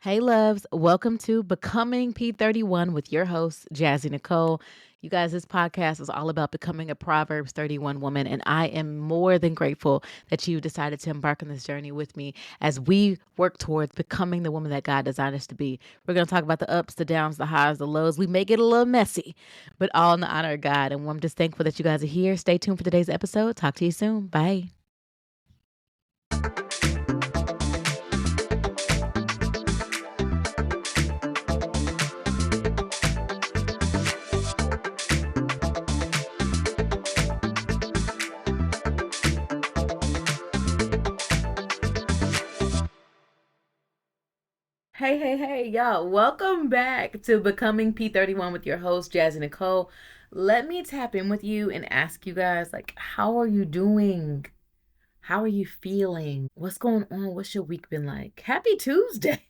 Hey, loves. Welcome to Becoming P31 with your host, Jazzy Nicole. You guys, this podcast is all about becoming a Proverbs 31 woman, and I am more than grateful that you decided to embark on this journey with me as we work towards becoming the woman that God designed us to be. We're going to talk about the ups, the downs, the highs, the lows. We may get a little messy, but all in the honor of God. And I'm just thankful that you guys are here. Stay tuned for today's episode. Talk to you soon. Bye. Hey, y'all. Welcome back to Becoming P31 with your host, Jazzy Nicole. Let me tap in with you and ask you guys, how are you doing? How are you feeling? What's going on? What's your week been like? Happy Tuesday.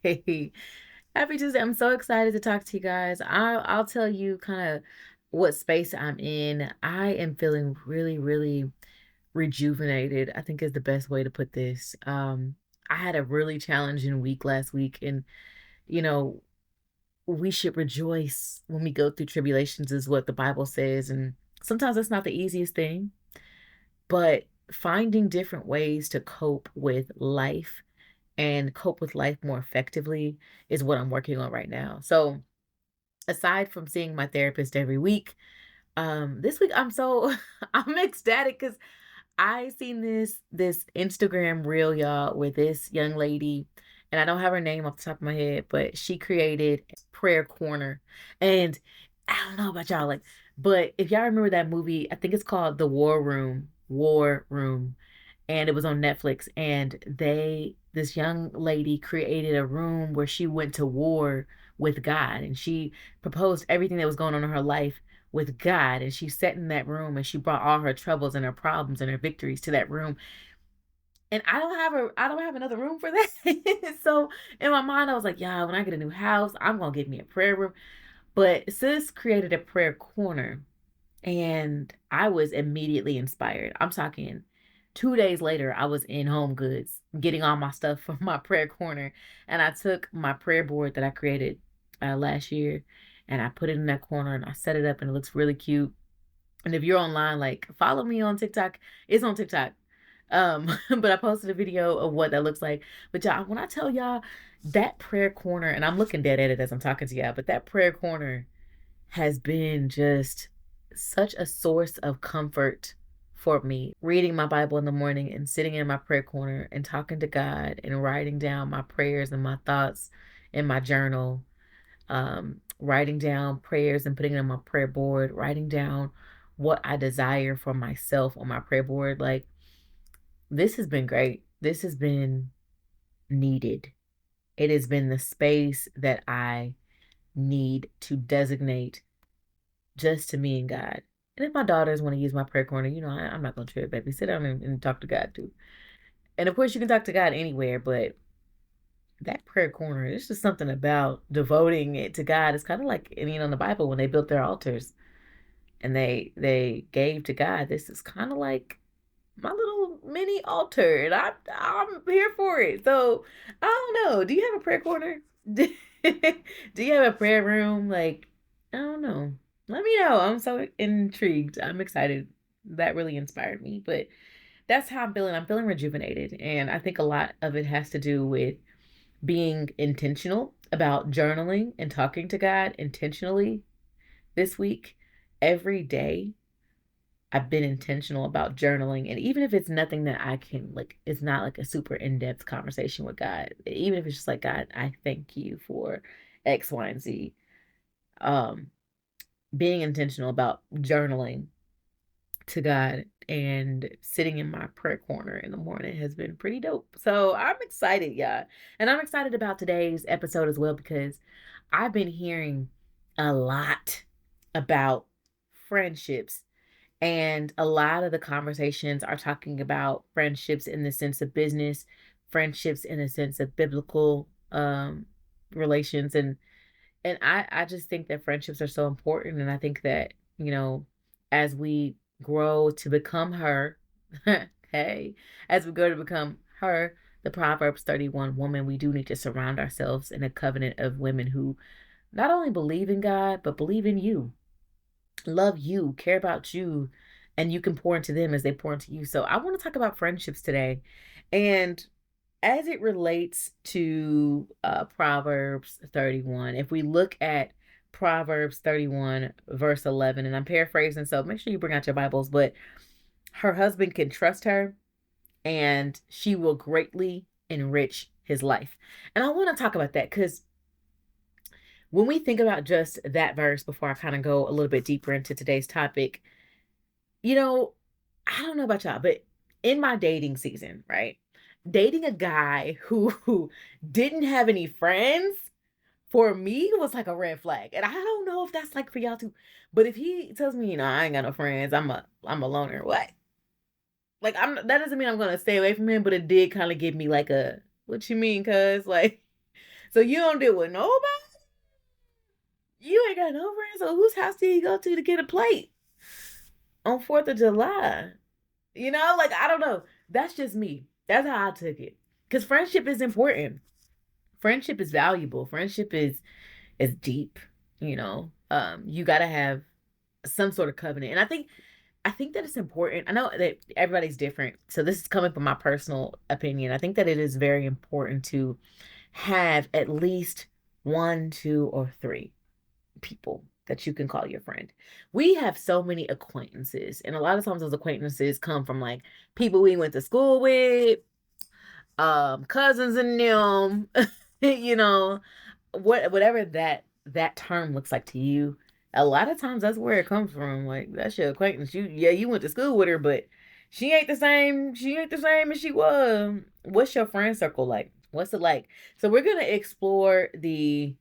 Happy Tuesday. I'm so excited to talk to you guys. I'll tell you kind of what space I'm in. I am feeling really, really rejuvenated, I think is the best way to put this. I had a really challenging week last week, and you know, we should rejoice when we go through tribulations, is what the Bible says. And sometimes that's not the easiest thing, but finding different ways to cope with life and cope with life more effectively is what I'm working on right now. So, aside from seeing my therapist every week, this week I'm so I'm ecstatic because I seen this Instagram reel, y'all, with this young lady, and I don't have her name off the top of my head, but she created a prayer corner. And I don't know about y'all, but if y'all remember that movie, I think it's called The War Room. War Room. And it was on Netflix. And this young lady created a room where she went to war with God, and she proposed everything that was going on in her life with God. And she sat in that room and she brought all her troubles and her problems and her victories to that room. And I don't have another room for that. So in my mind, I was like, yeah, when I get a new house, I'm gonna get me a prayer room. But sis created a prayer corner, and I was immediately inspired. I'm talking 2 days later, I was in Home Goods getting all my stuff from my prayer corner. And I took my prayer board that I created last year, and I put it in that corner and I set it up, and it looks really cute. And if you're online, follow me on TikTok. It's on TikTok. But I posted a video of what that looks like. But y'all, when I tell y'all that prayer corner, and I'm looking dead at it as I'm talking to y'all, but that prayer corner has been just such a source of comfort for me. Reading my Bible in the morning and sitting in my prayer corner and talking to God and writing down my prayers and my thoughts in my journal, writing down prayers and putting it on my prayer board, writing down what I desire for myself on my prayer board. Like, this has been great. This has been needed. It has been the space that I need to designate just to me and God. And if my daughters want to use my prayer corner, I'm not going to trip, baby. Sit down and talk to God too. And of course, you can talk to God anywhere, but that prayer corner, it's just something about devoting it to God. It's kind of like, in the Bible when they built their altars and they gave to God. This is kind of like my little mini altar, and I'm here for it. So I don't know. Do you have a prayer corner? Do you have a prayer room? I don't know. Let me know. I'm so intrigued. I'm excited. That really inspired me. But that's how I'm feeling. I'm feeling rejuvenated, and I think a lot of it has to do with being intentional about journaling and talking to God intentionally this week, every day. I've been intentional about journaling. And even if it's nothing that I can, it's not like a super in-depth conversation with God, even if it's just like, God, I thank you for X, Y, and Z. Um, Being intentional about journaling to God and sitting in my prayer corner in the morning has been pretty dope. So I'm excited, y'all. And I'm excited about today's episode as well, because I've been hearing a lot about friendships, and a lot of the conversations are talking about friendships in the sense of business, friendships in the sense of biblical relations. And I just think that friendships are so important. And I think that, as we grow to become her, hey, as we grow to become her, the Proverbs 31 woman, we do need to surround ourselves in a covenant of women who not only believe in God, but believe in you, love you, care about you, and you can pour into them as they pour into you. So I want to talk about friendships today. And as it relates to Proverbs 31, if we look at Proverbs 31, verse 11, and I'm paraphrasing, so make sure you bring out your Bibles, but her husband can trust her and she will greatly enrich his life. And I want to talk about that because when we think about just that verse, before I kind of go a little bit deeper into today's topic, you know, I don't know about y'all, but in my dating season, right? Dating a guy who didn't have any friends for me was like a red flag. And I don't know if that's like for y'all too. But if he tells me, I ain't got no friends, I'm a loner. What? Like that doesn't mean I'm gonna stay away from him, but it did kind of give me like a what you mean, cuz like so you don't deal with nobody? You ain't got no friends, so whose house did he go to get a plate on 4th of July? Like I don't know. That's just me. That's how I took it. Because friendship is important. Friendship is valuable. Friendship is deep. You gotta have some sort of covenant. And I think that it's important. I know that everybody's different. So this is coming from my personal opinion. I think that it is very important to have at least one, two, or three people that you can call your friend. We have so many acquaintances, and a lot of times those acquaintances come from like people we went to school with, cousins and them, you know, whatever that term looks like to you. A lot of times that's where it comes from. Like that's your acquaintance. You went to school with her, but she ain't the same. She ain't the same as she was. What's your friend circle like? What's it like? So we're gonna explore the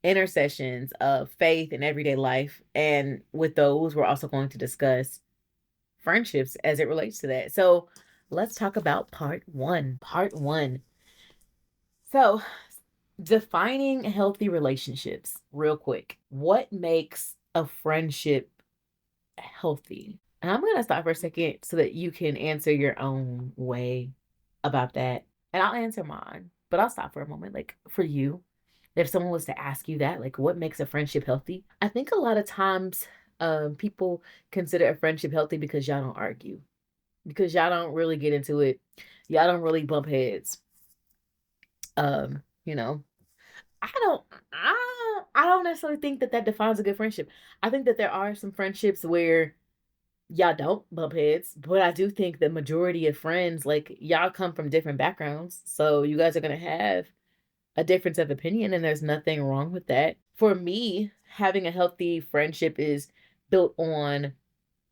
intersections of faith and everyday life, and with those, we're also going to discuss friendships as it relates to that. So let's talk about part one. Part one. So defining healthy relationships, real quick. What makes a friendship healthy? And I'm going to stop for a second so that you can answer your own way about that. And I'll answer mine, but I'll stop for a moment. Like for you, if someone was to ask you that, like what makes a friendship healthy? I think a lot of times people consider a friendship healthy because y'all don't argue, because y'all don't really get into it. Y'all don't really bump heads. Um, you know, I don't necessarily think that defines a good friendship. I think that there are some friendships where y'all don't bump heads, but I do think the majority of friends, like y'all come from different backgrounds, so you guys are gonna have a difference of opinion, and there's nothing wrong with that. For me, having a healthy friendship is built on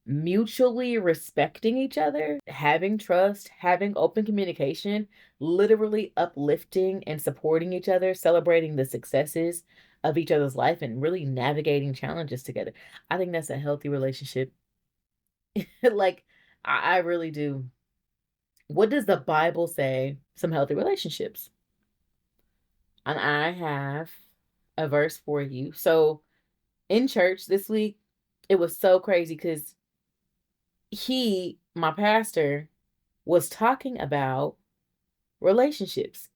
mutually respecting each other, having trust, having open communication, literally uplifting and supporting each other, celebrating the successes of each other's life, and really navigating challenges together. I think that's a healthy relationship. Like, I really do. What does the Bible say? Some healthy relationships. And I have a verse for you. So in church this week, it was so crazy because my pastor, was talking about relationships.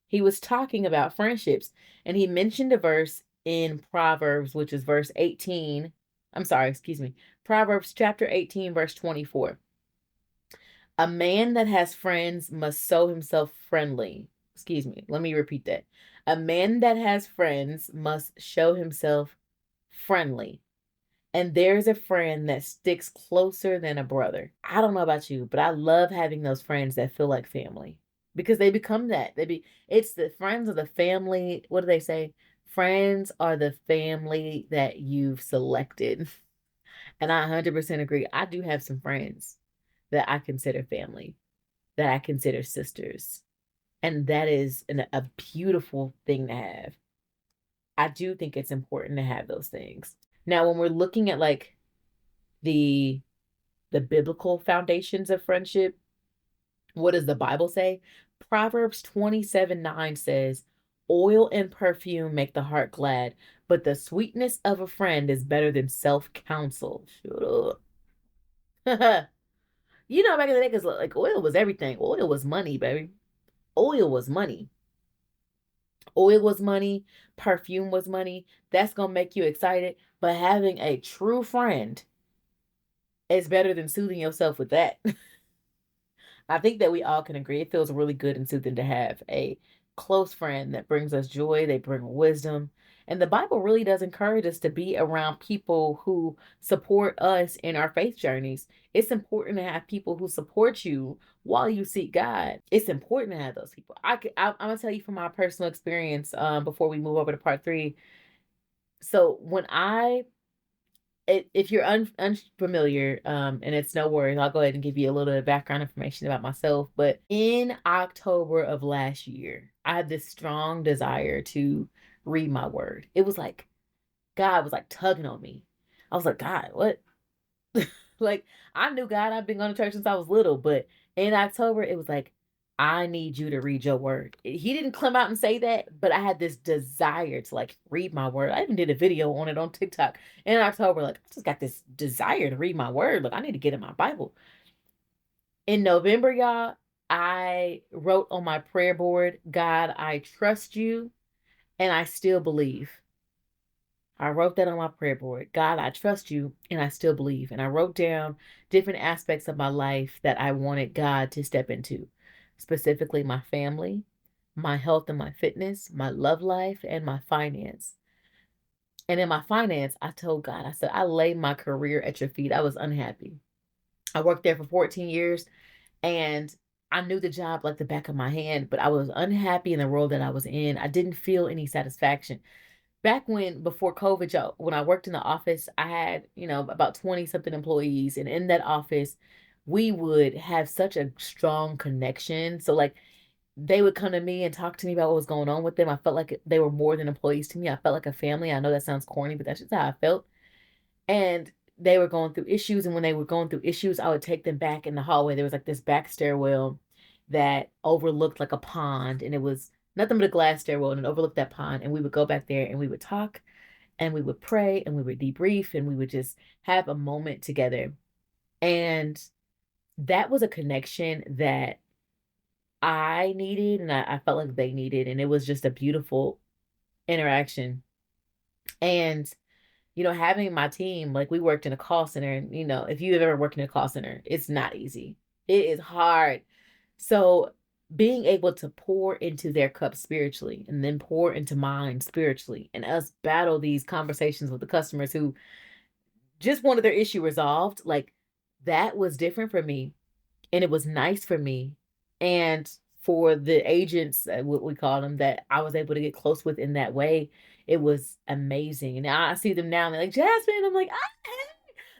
He was talking about friendships. And he mentioned a verse in Proverbs, which is verse 18. I'm sorry, excuse me. Proverbs chapter 18, verse 24. A man that has friends must show himself friendly. Excuse me. Let me repeat that. A man that has friends must show himself friendly. And there's a friend that sticks closer than a brother. I don't know about you, but I love having those friends that feel like family because they become that. It's the friends of the family. What do they say? Friends are the family that you've selected. And I 100% agree. I do have some friends that I consider family, that I consider sisters. And that is a beautiful thing to have. I do think it's important to have those things. Now, when we're looking at like the biblical foundations of friendship, what does the Bible say? Proverbs 27:9 says, oil and perfume make the heart glad, but the sweetness of a friend is better than self-counsel. Shut up. You know, back in the day, because like oil was everything. Oil was money, baby. Oil was money. Oil was money. Perfume was money. That's gonna make you excited. But having a true friend is better than soothing yourself with that. I think that we all can agree. It feels really good and soothing to have a close friend that brings us joy, they bring wisdom. And the Bible really does encourage us to be around people who support us in our faith journeys. It's important to have people who support you while you seek God. It's important to have those people. I'm gonna tell you from my personal experience before we move over to part three. So when if you're unfamiliar, and it's no worries, I'll go ahead and give you a little bit of background information about myself. But in October of last year, I had this strong desire to read my word. It was like God was like tugging on me. I was like, God, what? Like, I knew God, I've been going to church since I was little, but in October, it was like, I need you to read your word. He didn't come out and say that, but I had this desire to like read my word. I even did a video on it on TikTok in October. Like, I just got this desire to read my word. Like, I need to get in my Bible. In November, y'all, I wrote on my prayer board, God, I trust you and I still believe. I wrote that on my prayer board. God, I trust you and I still believe. And I wrote down different aspects of my life that I wanted God to step into, specifically my family, my health and my fitness, my love life, and my finance. And in my finance, I told God, I said, I laid my career at your feet. I was unhappy. I worked there for 14 years and I knew the job like the back of my hand, but I was unhappy in the role that I was in. I didn't feel any satisfaction back when before COVID, y'all, when I worked in the office, I had, about 20 something employees. And in that office, we would have such a strong connection. So like they would come to me and talk to me about what was going on with them. I felt like they were more than employees to me. I felt like a family. I know that sounds corny, but that's just how I felt. And they were going through issues. And when they were going through issues, I would take them back in the hallway. There was like this back stairwell that overlooked like a pond. And it was nothing but a glass stairwell and it overlooked that pond. And we would go back there and we would talk and we would pray and we would debrief and we would just have a moment together. And that was a connection that I needed and I felt like they needed. And it was just a beautiful interaction. And having my team, like we worked in a call center, and if you've ever worked in a call center, it's not easy. It is hard. So being able to pour into their cup spiritually and then pour into mine spiritually and us battle these conversations with the customers who just wanted their issue resolved, like that was different for me and it was nice for me. And for the agents, what we call them, that I was able to get close with in that way, it was amazing. And I see them now and they're like, Jasmine, I'm like, ah.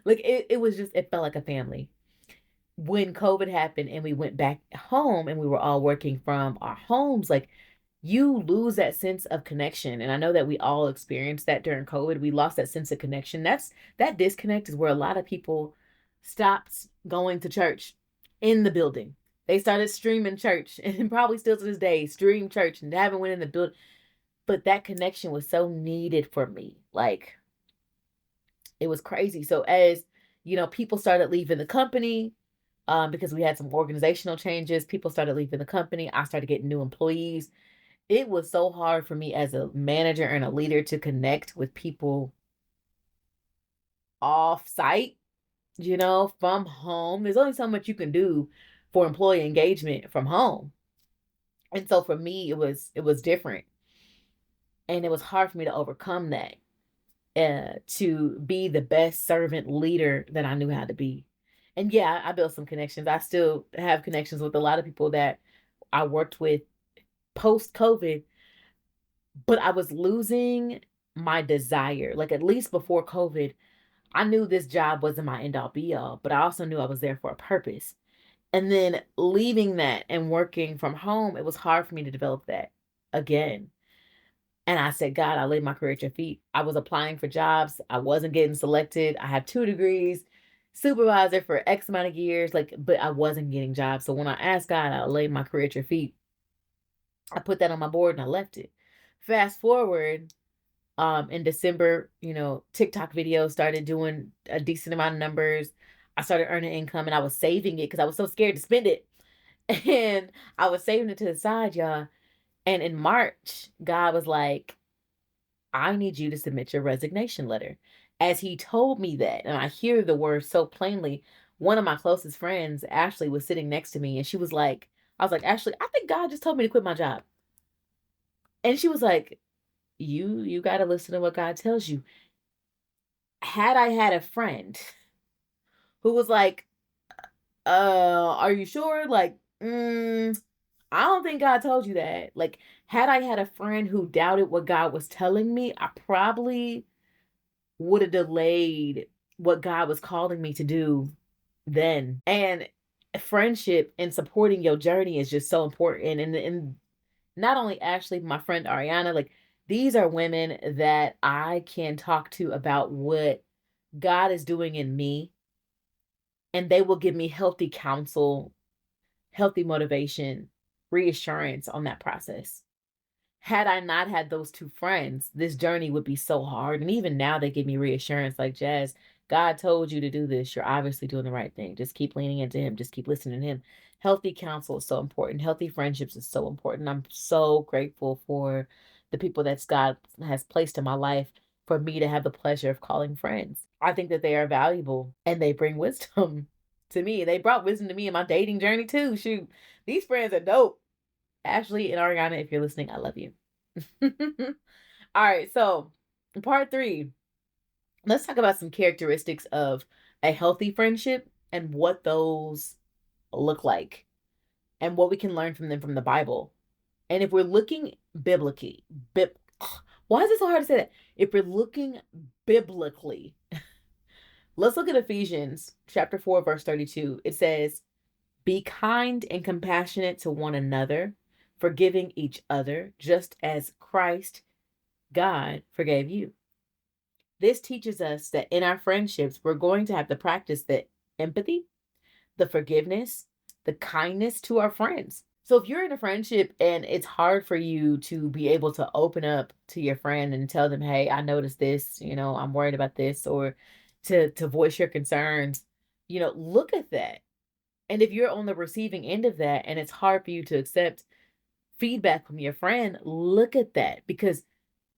Like it was just, it felt like a family. When COVID happened and we went back home and we were all working from our homes, like you lose that sense of connection. And I know that we all experienced that during COVID. We lost that sense of connection. That disconnect is where a lot of people stopped going to church in the building. They started streaming church and probably still to this day stream church and haven't went in the building. But that connection was so needed for me. Like it was crazy. So as people started leaving the company, because we had some organizational changes. People started leaving the company. I started getting new employees. It was so hard for me as a manager and a leader to connect with people off site, from home. There's only so much you can do for employee engagement from home. And so for me, it was different. And it was hard for me to overcome that, to be the best servant leader that I knew how to be. And yeah, I built some connections. I still have connections with a lot of people that I worked with post COVID, but I was losing my desire. Like at least before COVID, I knew this job wasn't my end all be all, but I also knew I was there for a purpose. And then leaving that and working from home, it was hard for me to develop that again. And I said, God, I laid my career at your feet. I was applying for jobs. I wasn't getting selected. I have 2 degrees, supervisor for X amount of years, but I wasn't getting jobs. So when I asked God, I laid my career at your feet. I put that on my board and I left it. Fast forward, in December, TikTok videos started doing a decent amount of numbers. I started earning income and I was saving it because I was so scared to spend it. And I was saving it to the side, y'all. And in March, God was like, I need you to submit your resignation letter. As he told me that, and I hear the word so plainly, one of my closest friends, Ashley, was sitting next to me and she was like, I was like, Ashley, I think God just told me to quit my job. And she was like, you got to listen to what God tells you. Had I had a friend who was like, are you sure? Like, I don't think God told you that. Like, had I had a friend who doubted what God was telling me, I probably would have delayed what God was calling me to do then. And friendship and supporting your journey is just so important. And not only Ashley, my friend Ariana, like these are women that I can talk to about what God is doing in me, and they will give me healthy counsel, healthy motivation, reassurance on that process. Had I not had those two friends, this journey would be so hard. And even now, they give me reassurance like, Jazz, God told you to do this. You're obviously doing the right thing. Just keep leaning into Him. Just keep listening to Him. Healthy counsel is so important. Healthy friendships is so important. I'm so grateful for the people that God has placed in my life for me to have the pleasure of calling friends. I think that they are valuable and they bring wisdom to me. They brought wisdom to me in my dating journey too. Shoot, these friends are dope. Ashley and Ariana, if you're listening, I love you. All right, so part 3, let's talk about some characteristics of a healthy friendship and what those look like and what we can learn from them from the Bible. And if we're looking biblically, why is it so hard to say that? If we're looking biblically, let's look at Ephesians chapter 4, verse 32. It says, be kind and compassionate to one another, forgiving each other, just as Christ, God, forgave you. This teaches us that in our friendships, we're going to have to practice the empathy, the forgiveness, the kindness to our friends. So if you're in a friendship and it's hard for you to be able to open up to your friend and tell them, hey, I noticed this, I'm worried about this, or to voice your concerns, look at that. And if you're on the receiving end of that and it's hard for you to accept feedback from your friend, look at that, because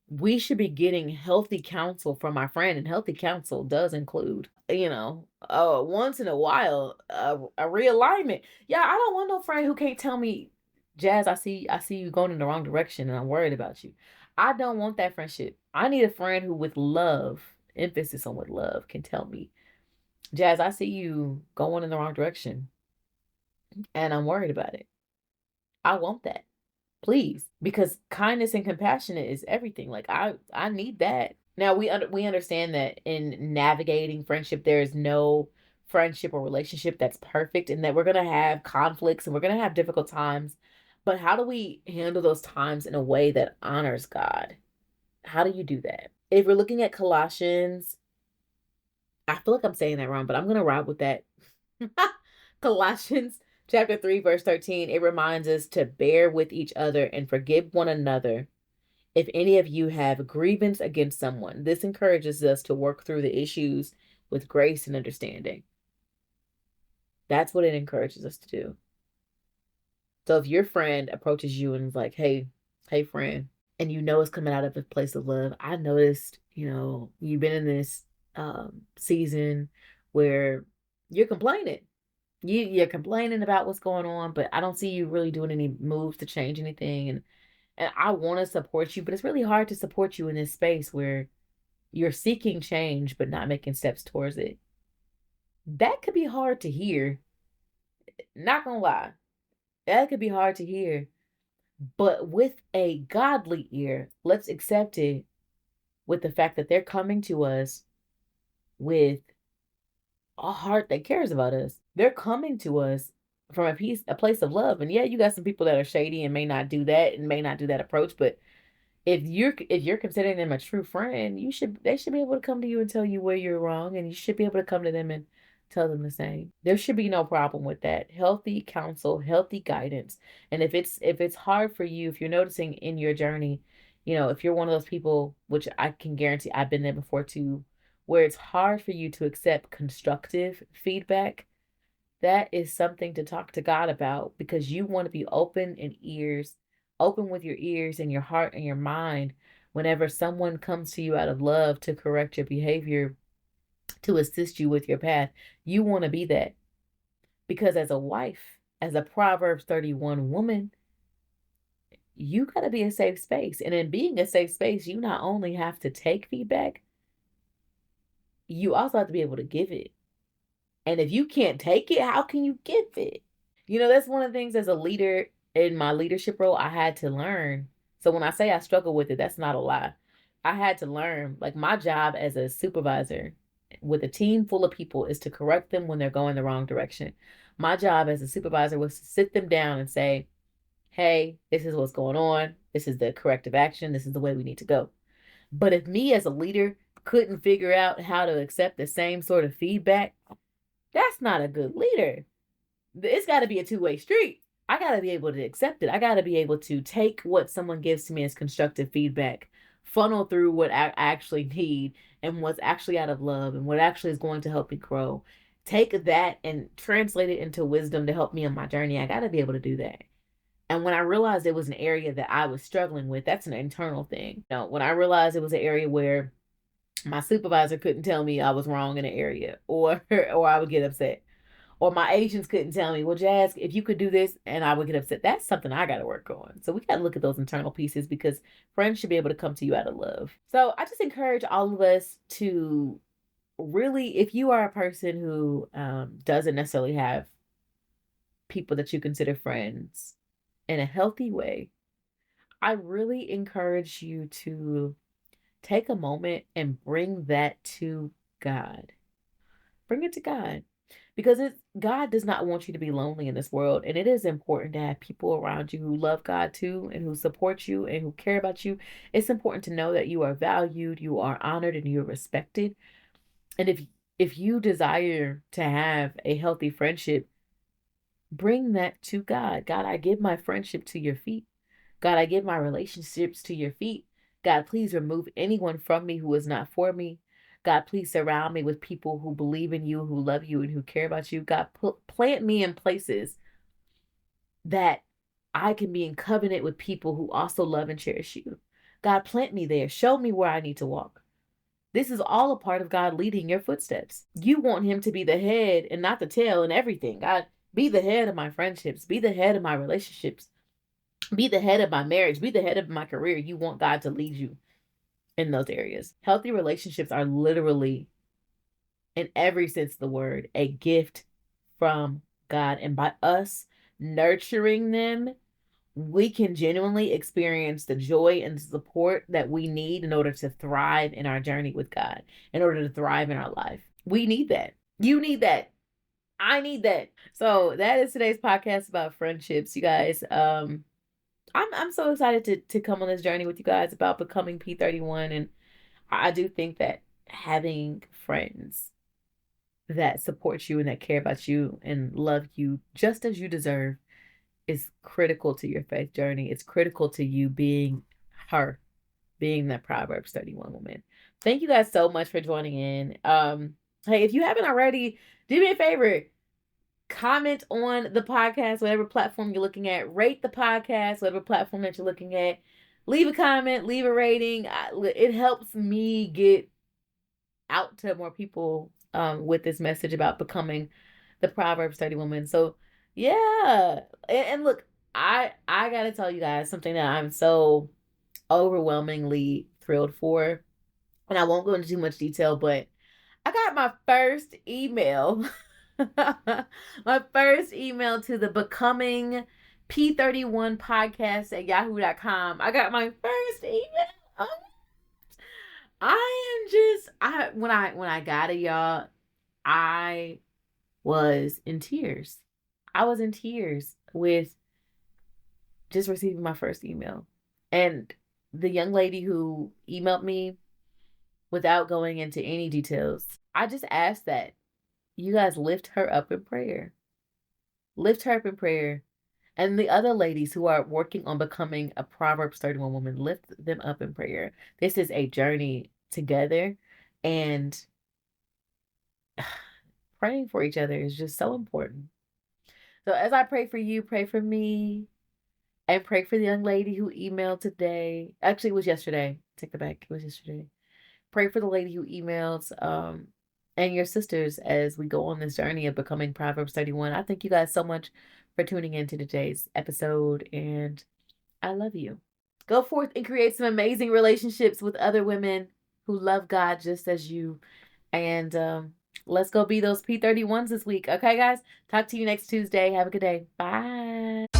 we should be getting healthy counsel from our friend, and healthy counsel does include, once in a while, a realignment. Yeah, I don't want no friend who can't tell me, Jazz, I see you going in the wrong direction and I'm worried about you. I don't want that friendship. I need a friend who with love, emphasis on with love, can tell me, Jazz, I see you going in the wrong direction and I'm worried about it. I want that. Please, because kindness and compassion is everything. Like I need that. Now we understand that in navigating friendship, there is no friendship or relationship that's perfect, and that we're gonna have conflicts and we're gonna have difficult times. But how do we handle those times in a way that honors God? How do you do that? If we're looking at Colossians, I feel like I'm saying that wrong, but I'm gonna ride with that. Colossians chapter 3, verse 13, it reminds us to bear with each other and forgive one another if any of you have a grievance against someone. This encourages us to work through the issues with grace and understanding. That's what it encourages us to do. So if your friend approaches you and is like, hey, friend, and it's coming out of a place of love, I noticed, you've been in this season where you're complaining. You're complaining about what's going on, but I don't see you really doing any moves to change anything. And I want to support you, but it's really hard to support you in this space where you're seeking change but not making steps towards it. That could be hard to hear. Not gonna lie. That could be hard to hear. But with a godly ear, let's accept it with the fact that they're coming to us with a heart that cares about us. They're coming to us from a place of love. And yeah, you got some people that are shady and may not do that and may not do that approach, but if you're considering them a true friend, they should be able to come to you and tell you where you're wrong, and you should be able to come to them and tell them the same. There should be no problem with that. Healthy counsel, healthy guidance. And if it's hard for you, if you're noticing in your journey, if you're one of those people, which I can guarantee I've been there before too, where it's hard for you to accept constructive feedback, that is something to talk to God about, because you want to be open with your ears and your heart and your mind whenever someone comes to you out of love to correct your behavior, to assist you with your path. You want to be that, because as a wife, as a Proverbs 31 woman, you got to be a safe space. And in being a safe space, you not only have to take feedback, you also have to be able to give it. And if you can't take it, how can you give it? That's one of the things as a leader in my leadership role I had to learn. So when I say I struggle with it, that's not a lie. I had to learn, like, my job as a supervisor with a team full of people is to correct them when they're going the wrong direction. My job as a supervisor was to sit them down and say, hey, this is what's going on. This is the corrective action. This is the way we need to go. But if me as a leader couldn't figure out how to accept the same sort of feedback, that's not a good leader. It's got to be a two-way street. I got to be able to accept it. I got to be able to take what someone gives to me as constructive feedback, funnel through what I actually need and what's actually out of love and what actually is going to help me grow. Take that and translate it into wisdom to help me on my journey. I got to be able to do that. And when I realized it was an area that I was struggling with, that's an internal thing. When I realized it was an area where my supervisor couldn't tell me I was wrong in an area, or I would get upset. Or my agents couldn't tell me, well, Jazz, if you could do this, and I would get upset. That's something I got to work on. So we got to look at those internal pieces, because friends should be able to come to you out of love. So I just encourage all of us to really, if you are a person who doesn't necessarily have people that you consider friends in a healthy way, I really encourage you to take a moment and bring that to God. Bring it to God. Because God does not want you to be lonely in this world. And it is important to have people around you who love God too, and who support you and who care about you. It's important to know that you are valued, you are honored, and you're respected. And if you desire to have a healthy friendship, bring that to God. God, I give my friendship to your feet. God, I give my relationships to your feet. God, please remove anyone from me who is not for me. God, please surround me with people who believe in you, who love you, and who care about you. God, plant me in places that I can be in covenant with people who also love and cherish you. God, plant me there. Show me where I need to walk. This is all a part of God leading your footsteps. You want him to be the head and not the tail in everything. God, be the head of my friendships. Be the head of my relationships. Be the head of my marriage. Be the head of my career. You want God to lead you in those areas. Healthy relationships are literally, in every sense of the word, a gift from God. And by us nurturing them, we can genuinely experience the joy and support that we need in order to thrive in our journey with God, in order to thrive in our life. We need that. You need that. I need that. So that is today's podcast about friendships, you guys. I'm so excited to come on this journey with you guys about becoming P31. And I do think that having friends that support you and that care about you and love you just as you deserve is critical to your faith journey. It's critical to you being that Proverbs 31 woman. Thank you guys so much for joining in. Hey, if you haven't already, do me a favor. Comment on the podcast, whatever platform you're looking at. Rate the podcast, whatever platform that you're looking at. Leave a comment, leave a rating. It helps me get out to more people with this message about becoming the Proverbs 30 woman. So, yeah. And look, I got to tell you guys something that I'm so overwhelmingly thrilled for. And I won't go into too much detail, but I got my first email. My first email to the Becoming P31 podcast at yahoo.com. I got my first email. When I got it, y'all, I was in tears. I was in tears with just receiving my first email. And the young lady who emailed me, without going into any details, I just asked that you guys lift her up in prayer. Lift her up in prayer. And the other ladies who are working on becoming a Proverbs 31 woman, lift them up in prayer. This is a journey together. And praying for each other is just so important. So as I pray for you, pray for me, and pray for the young lady who emailed today. Actually, it was yesterday. Take it back. It was yesterday. Pray for the lady who emailed, and your sisters as we go on this journey of becoming Proverbs 31. I thank you guys so much for tuning in to today's episode, and I love you. Go forth and create some amazing relationships with other women who love God just as you. And let's go be those P31s this week. Okay, guys? Talk to you next Tuesday. Have a good day. Bye.